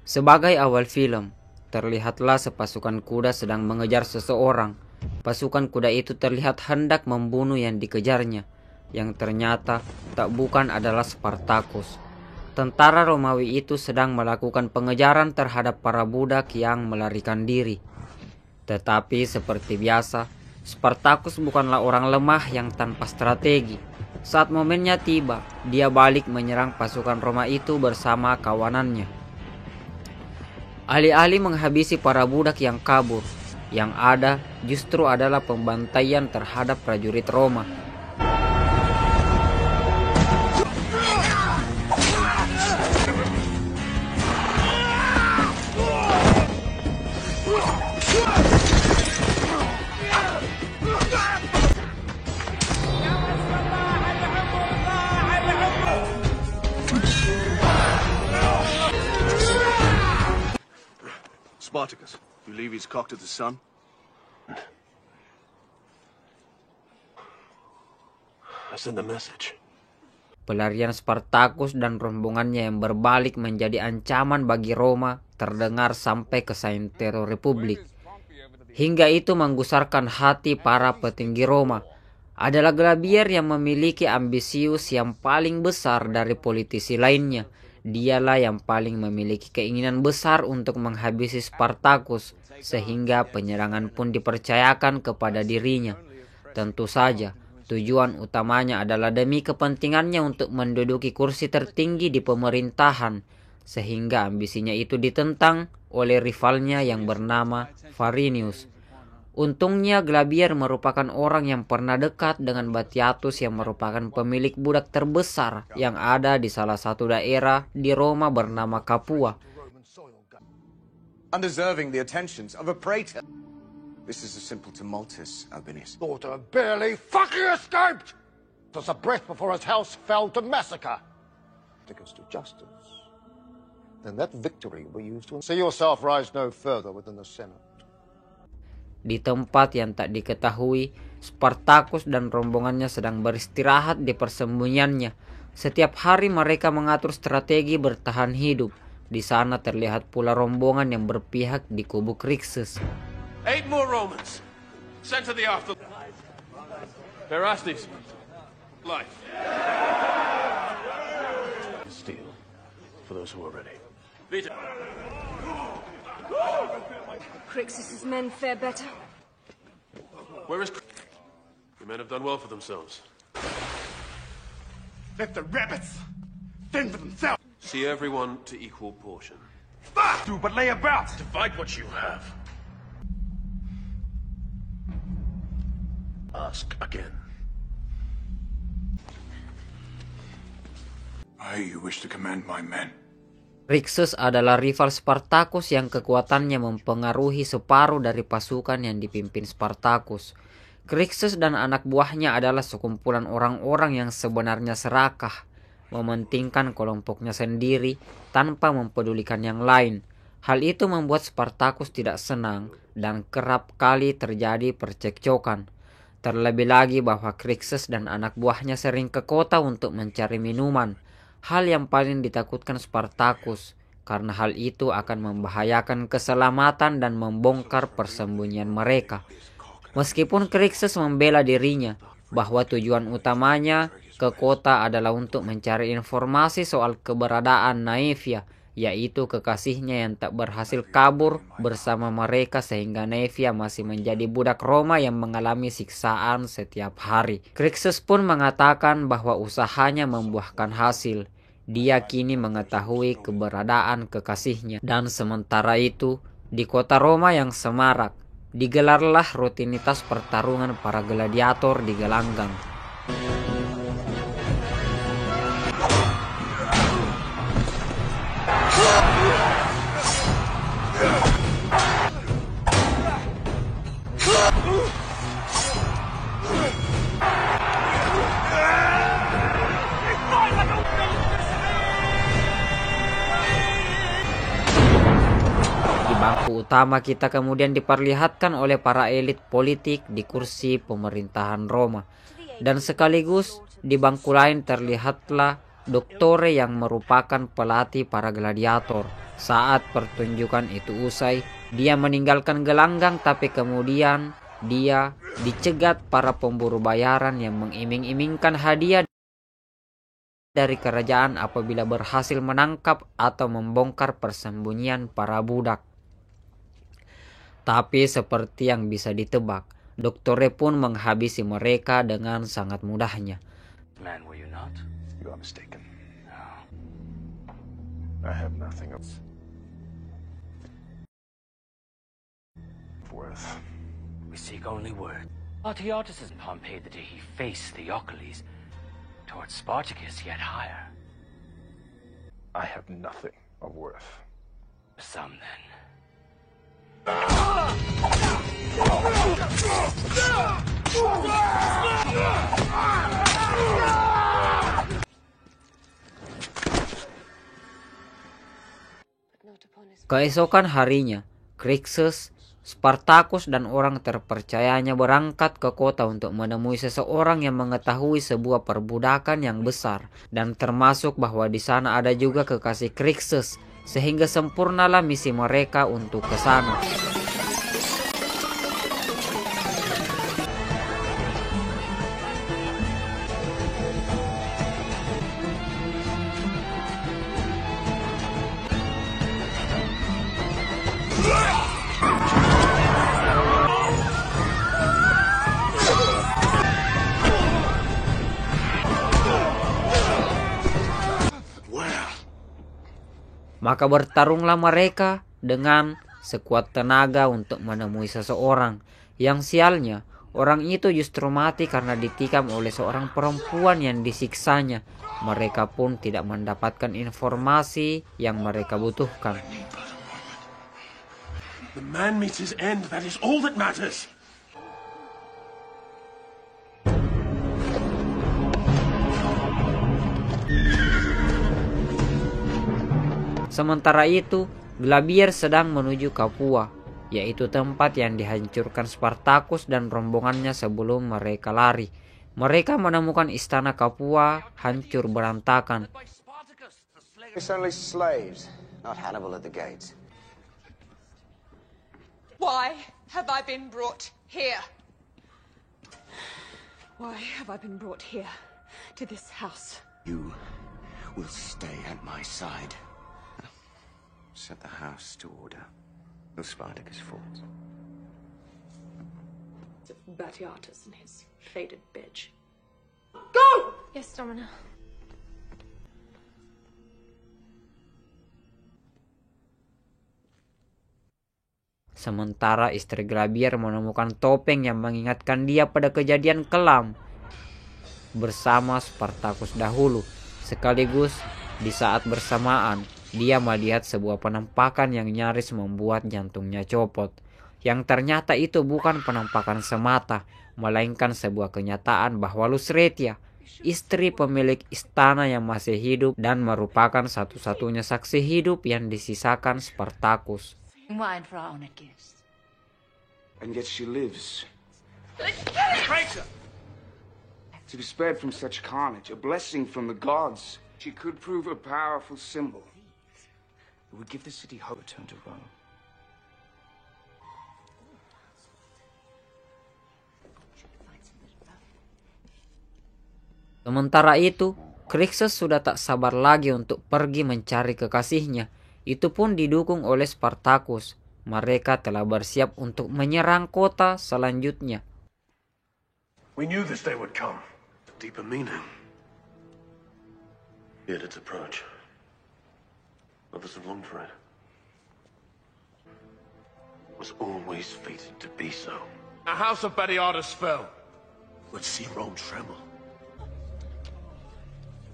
Sebagai awal film, terlihatlah sepasukan kuda sedang mengejar seseorang. Pasukan kuda itu terlihat hendak membunuh yang dikejarnya, yang ternyata tak bukan adalah Spartacus. Tentara Romawi itu sedang melakukan pengejaran terhadap para budak yang melarikan diri. Tetapi seperti biasa, Spartacus bukanlah orang lemah yang tanpa strategi. Saat momennya tiba, dia balik menyerang pasukan Roma itu bersama kawanannya. Alih-alih menghabisi para budak yang kabur, yang ada justru adalah pembantaian terhadap prajurit Roma. Spartacus, you leave his cock to the sun? I send the message. Pelarian Spartacus dan rombongannya yang berbalik menjadi ancaman bagi Roma terdengar sampai ke Santero Republik. Hingga itu menggusarkan hati para petinggi Roma. Adalah Glabier yang memiliki ambisius yang paling besar dari politisi lainnya. Dialah yang paling memiliki keinginan besar untuk menghabisi Spartacus, sehingga penyerangan pun dipercayakan kepada dirinya. Tentu saja, tujuan utamanya adalah demi kepentingannya untuk menduduki kursi tertinggi di pemerintahan, sehingga ambisinya itu ditentang oleh rivalnya yang bernama Varinius. Untungnya Glabier merupakan orang yang pernah dekat dengan Batiatus yang merupakan pemilik budak terbesar yang ada di salah satu daerah di Roma bernama Capua. Undeserving the attentions of a praetor. This is a simple tumultus, Albinus. Daughter barely fucking escaped! 'Twas a breath before his house fell to massacre. Take us to justice. Then that victory will be used to see yourself rise no further within the Senate. Di tempat yang tak diketahui, Spartacus dan rombongannya sedang beristirahat di persembunyiannya. Setiap hari mereka mengatur strategi bertahan hidup. Di sana terlihat pula rombongan yang berpihak di kubu Crixus. 8 more Romans sent to the after. Erastes, life. Steel for those who are ready. Vita. Crixus's men fare better. Where is? The men have done well for themselves. Let the rabbits fend for themselves. See everyone to equal portion. Do but lay about. Divide what you have. Ask again. You wish to command my men? Crixus adalah rival Spartacus yang kekuatannya mempengaruhi separuh dari pasukan yang dipimpin Spartacus. Crixus dan anak buahnya adalah sekumpulan orang-orang yang sebenarnya serakah, mementingkan kelompoknya sendiri tanpa mempedulikan yang lain. Hal itu membuat Spartacus tidak senang dan kerap kali terjadi percekcokan. Terlebih lagi bahwa Crixus dan anak buahnya sering ke kota untuk mencari minuman. Hal yang paling ditakutkan Spartacus, karena hal itu akan membahayakan keselamatan dan membongkar persembunyian mereka. Meskipun Crixus membela dirinya bahwa tujuan utamanya ke kota adalah untuk mencari informasi soal keberadaan Naevia, yaitu kekasihnya yang tak berhasil kabur bersama mereka sehingga Naevia masih menjadi budak Roma yang mengalami siksaan setiap hari. Crixus pun mengatakan bahwa usahanya membuahkan hasil. Dia kini mengetahui keberadaan kekasihnya. Dan sementara itu, di kota Roma yang semarak, digelarlah rutinitas pertarungan para gladiator di gelanggang. Bangku utama kita kemudian diperlihatkan oleh para elit politik di kursi pemerintahan Roma. Dan sekaligus di bangku lain terlihatlah Dottore yang merupakan pelatih para gladiator. Saat pertunjukan itu usai, dia meninggalkan gelanggang, tapi kemudian dia dicegat para pemburu bayaran yang mengiming-imingkan hadiah dari kerajaan apabila berhasil menangkap atau membongkar persembunyian para budak. Tapi seperti yang bisa ditebak, Dottore pun menghabisi mereka dengan sangat mudahnya. Man, were you not? You are mistaken. I have nothing of worth. We seek only word. Artiatus in Pompeii the day he faced Theocles. Towards Spartacus yet higher. I have nothing of worth. Some then. Keesokan harinya, Crixus, Spartacus dan orang terpercayanya berangkat ke kota untuk menemui seseorang yang mengetahui sebuah perbudakan yang besar, dan termasuk bahwa di sana ada juga kekasih Crixus, sehingga sempurnalah misi mereka untuk ke sana. Maka bertarunglah mereka dengan sekuat tenaga untuk menemui seseorang. Yang sialnya, orang itu justru mati karena ditikam oleh seorang perempuan yang disiksanya. Mereka pun tidak mendapatkan informasi yang mereka butuhkan. The man meets his end, that is all that matters. Sementara itu, Glabier sedang menuju Capua, yaitu tempat yang dihancurkan Spartacus dan rombongannya sebelum mereka lari. Mereka menemukan istana Capua hancur berantakan. It's only slaves, not Hannibal at the gates. Why have I been brought here? Why have I been brought here, to this house? You will stay at my side. Set the house to order. No Spartacus fought. Batiatus and his faded bitch. Go! Yes, Domina. Sementara istri Glabier menemukan topeng yang mengingatkan dia pada kejadian kelam bersama Spartacus dahulu. Sekaligus di saat bersamaan, dia melihat sebuah penampakan yang nyaris membuat jantungnya copot. Yang ternyata itu bukan penampakan semata, melainkan sebuah kenyataan bahwa Lucretia, istri pemilik istana yang masih hidup dan merupakan satu-satunya saksi hidup yang disisakan Spartacus. Wine for our honored guests. And yet she lives. To be spared from such carnage, a blessing from the gods. She could prove a powerful symbol. It would give the city hope to return to Rome. Sementara itu, Crixus sudah tak sabar lagi untuk pergi mencari kekasihnya. Itu pun didukung oleh Spartacus. Mereka telah bersiap untuk menyerang kota selanjutnya. We knew this day would come. Deeper meaning. Yet its approach. Others have longed for it. Was always fated to be so. The house of Batiatus fell. Let's see Rome tremble.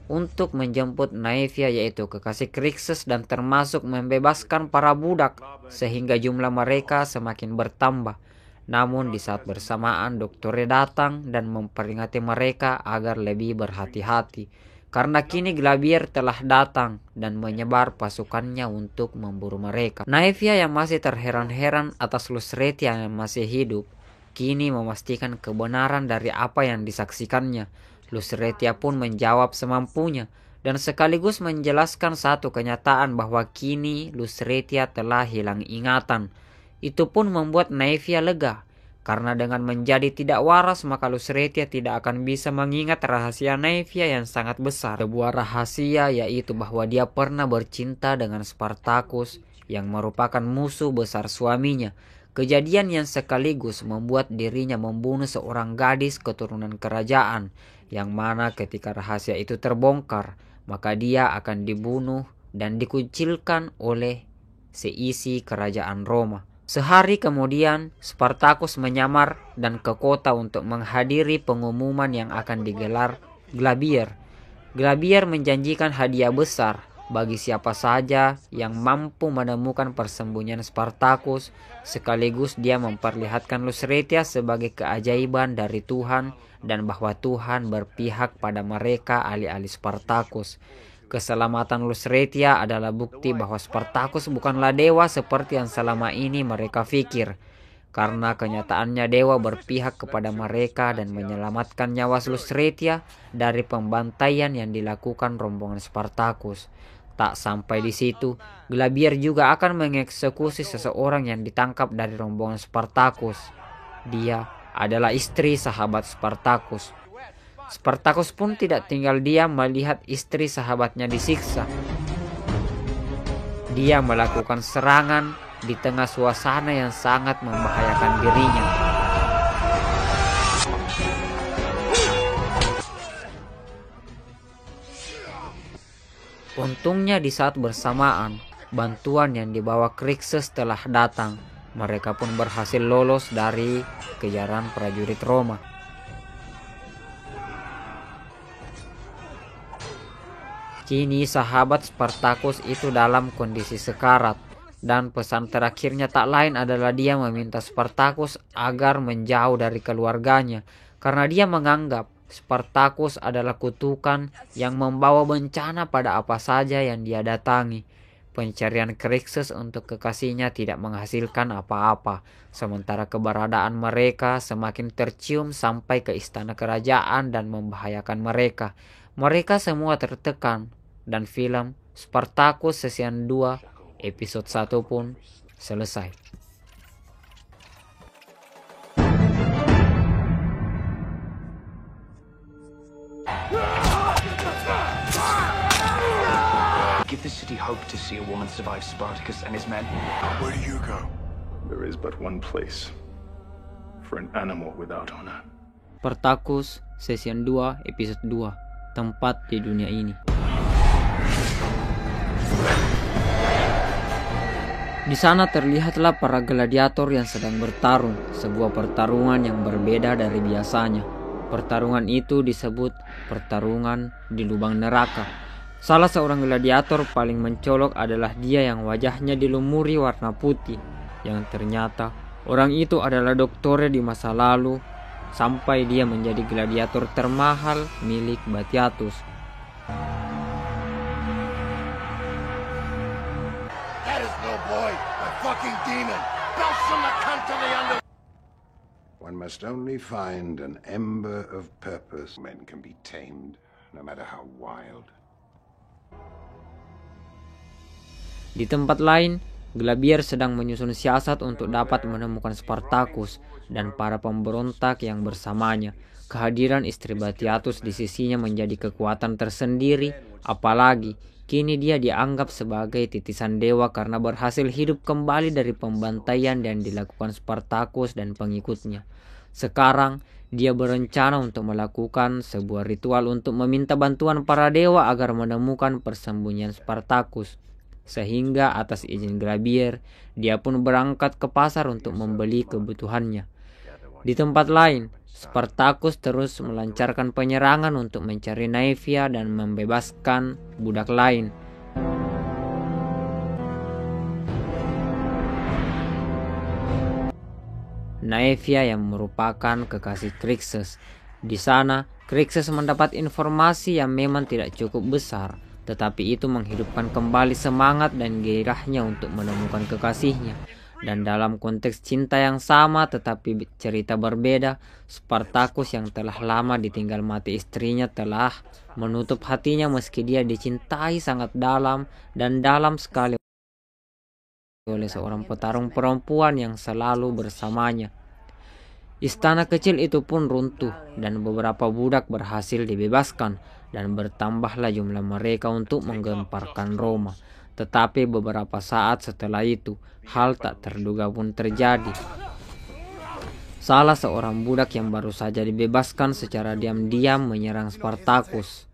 Untuk menjemput Naevia, yaitu kekasih Crixus, dan termasuk membebaskan para budak sehingga jumlah mereka semakin bertambah. Namun di saat bersamaan Dottore datang dan memperingati mereka agar lebih berhati-hati, karena kini Glabier telah datang dan menyebar pasukannya untuk memburu mereka. Naevia yang masih terheran-heran atas Lucretia yang masih hidup, kini memastikan kebenaran dari apa yang disaksikannya. Lucretia pun menjawab semampunya. dan sekaligus menjelaskan satu kenyataan bahwa kini Lucretia telah hilang ingatan. Itu pun membuat Naevia lega, karena dengan menjadi tidak waras maka Lucretia tidak akan bisa mengingat rahasia Naevia yang sangat besar. Sebuah rahasia yaitu bahwa dia pernah bercinta dengan Spartacus yang merupakan musuh besar suaminya. Kejadian yang sekaligus membuat dirinya membunuh seorang gadis keturunan kerajaan, yang mana ketika rahasia itu terbongkar, maka dia akan dibunuh dan dikucilkan oleh seisi kerajaan Roma. Sehari kemudian, Spartacus menyamar dan ke kota untuk menghadiri pengumuman yang akan digelar Glabier. Glabier menjanjikan hadiah besar bagi siapa saja yang mampu menemukan persembunyian Spartacus, sekaligus dia memperlihatkan Lucretia sebagai keajaiban dari Tuhan dan bahwa Tuhan berpihak pada mereka alih-alih Spartacus. Keselamatan Lucretia adalah bukti bahwa Spartacus bukanlah dewa seperti yang selama ini mereka pikir, karena kenyataannya dewa berpihak kepada mereka dan menyelamatkan nyawa Lucretia dari pembantaian yang dilakukan rombongan Spartacus. Tak sampai di situ, Glabier juga akan mengeksekusi seseorang yang ditangkap dari rombongan Spartacus. Dia adalah istri sahabat Spartacus. Spartacus pun tidak tinggal diam melihat istri sahabatnya disiksa. Dia melakukan serangan di tengah suasana yang sangat membahayakan dirinya. Untungnya di saat bersamaan, bantuan yang dibawa Crixus telah datang. Mereka pun berhasil lolos dari kejaran prajurit Roma. Kini sahabat Spartacus itu dalam kondisi sekarat, dan pesan terakhirnya tak lain adalah dia meminta Spartacus agar menjauh dari keluarganya, karena dia menganggap Spartacus adalah kutukan yang membawa bencana pada apa saja yang dia datangi. Pencarian Crixus untuk kekasihnya tidak menghasilkan apa-apa, sementara keberadaan mereka semakin tercium sampai ke istana kerajaan dan membahayakan mereka. Mereka semua tertekan, dan film Spartacus Season 2 episode 1 pun selesai. Give the city hope to see a woman survive Spartacus and his men. Where do you go? There is but one place for an animal without honor. Spartacus Season 2 episode 2, tempat di dunia ini. Di sana terlihatlah para gladiator yang sedang bertarung, sebuah pertarungan yang berbeda dari biasanya. Pertarungan itu disebut pertarungan di lubang neraka. Salah seorang gladiator paling mencolok adalah dia yang wajahnya dilumuri warna putih, yang ternyata orang itu adalah doktore di masa lalu, sampai dia menjadi gladiator termahal milik Batiatus. That is no boy, a fucking demon. Belch from the cunt to the under. One must only find an ember of purpose. Men can be tamed, no matter how wild. Di tempat lain, Glabier sedang menyusun siasat untuk dapat menemukan Spartacus dan para pemberontak yang bersamanya. Kehadiran istri Batiatus di sisinya menjadi kekuatan tersendiri, apalagi kini dia dianggap sebagai titisan dewa karena berhasil hidup kembali dari pembantaian yang dilakukan Spartacus dan pengikutnya. Sekarang, dia berencana untuk melakukan sebuah ritual untuk meminta bantuan para dewa agar menemukan persembunyian Spartacus. Sehingga atas izin Glabier, dia pun berangkat ke pasar untuk membeli kebutuhannya. Di tempat lain, Spartacus terus melancarkan penyerangan untuk mencari Naevia dan membebaskan budak lain. Naevia yang merupakan kekasih Crixus. Di sana, Crixus mendapat informasi yang memang tidak cukup besar, tetapi itu menghidupkan kembali semangat dan gairahnya untuk menemukan kekasihnya. Dan dalam konteks cinta yang sama tetapi cerita berbeda, Spartacus yang telah lama ditinggal mati istrinya telah menutup hatinya meski dia dicintai sangat dalam dan dalam sekali oleh seorang petarung perempuan yang selalu bersamanya. Istana kecil itu pun runtuh dan beberapa budak berhasil dibebaskan dan bertambahlah jumlah mereka untuk menggemparkan Roma. Tetapi beberapa saat setelah itu, hal tak terduga pun terjadi. Salah seorang budak yang baru saja dibebaskan secara diam-diam menyerang Spartacus.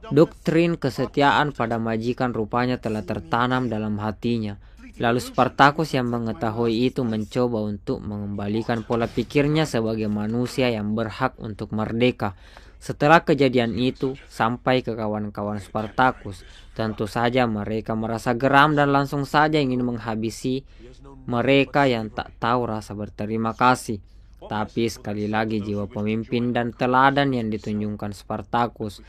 Doktrin kesetiaan pada majikan rupanya telah tertanam dalam hatinya. Lalu Spartacus yang mengetahui itu mencoba untuk mengembalikan pola pikirnya sebagai manusia yang berhak untuk merdeka. Setelah kejadian itu sampai ke kawan-kawan Spartacus, tentu saja mereka merasa geram dan langsung saja ingin menghabisi mereka yang tak tahu rasa berterima kasih. Tapi sekali lagi jiwa pemimpin dan teladan yang ditunjukkan Spartacus.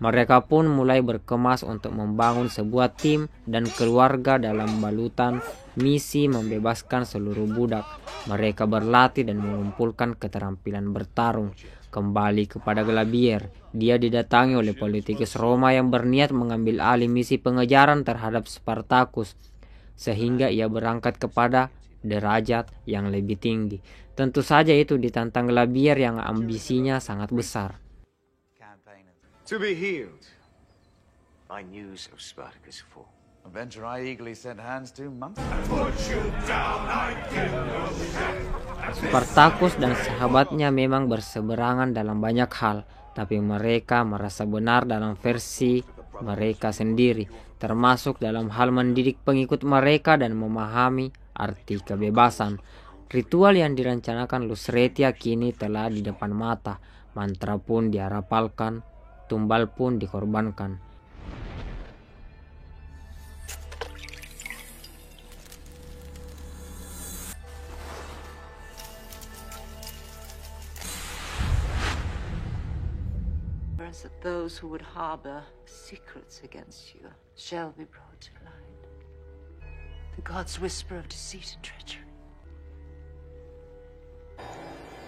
Mereka pun mulai berkemas untuk membangun sebuah tim dan keluarga dalam balutan misi membebaskan seluruh budak. Mereka berlatih dan mengumpulkan keterampilan bertarung. Kembali kepada Glabier, dia didatangi oleh politikus Roma yang berniat mengambil alih misi pengejaran terhadap Spartacus, sehingga ia berangkat kepada derajat yang lebih tinggi. Tentu saja itu ditantang Glabier yang ambisinya sangat besar. To be healed by news of Spartacus' fall. A venture I eagerly sent hands to months. Spartacus dan sahabatnya memang berseberangan dalam banyak hal, tapi mereka merasa benar dalam versi mereka sendiri, termasuk dalam hal mendidik pengikut mereka dan memahami arti kebebasan. Ritual yang direncanakan Lusretia kini telah di depan mata, mantra pun diharapalkan, tumbal pun dikorbankan. That those who would harbor secrets against you shall be brought to light. The gods whisper of deceit and treachery.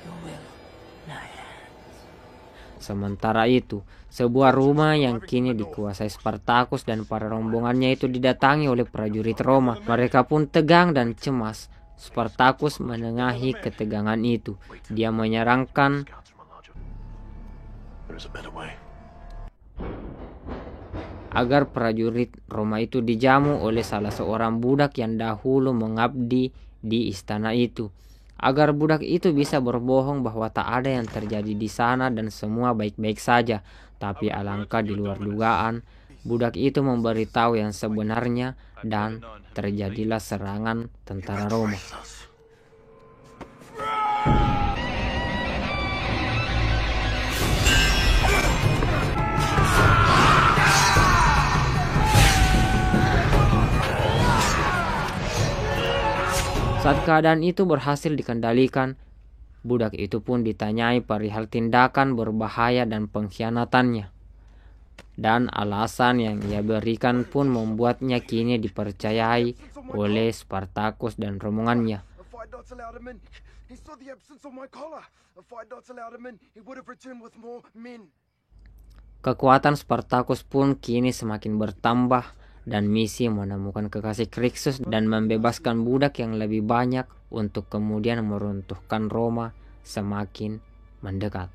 Your will, now. Sementara itu, sebuah rumah yang kini dikuasai Spartacus dan para rombongannya itu didatangi oleh prajurit Roma. Mereka pun tegang dan cemas. Spartacus menengahi ketegangan itu. Dia menyarankan agar prajurit Roma itu dijamu oleh salah seorang budak yang dahulu mengabdi di istana itu, agar budak itu bisa berbohong bahwa tak ada yang terjadi di sana dan semua baik-baik saja. Tapi alangkah di luar dugaan, budak itu memberitahu yang sebenarnya dan terjadilah serangan tentara Roma. Saat keadaan itu berhasil dikendalikan, budak itu pun ditanyai perihal tindakan berbahaya dan pengkhianatannya. Dan alasan yang ia berikan pun membuatnya kini dipercayai oleh Spartacus dan rombongannya. Kekuatan Spartacus pun kini semakin bertambah dan misi menemukan kekasih Crixus dan membebaskan budak yang lebih banyak untuk kemudian meruntuhkan Roma semakin mendekat.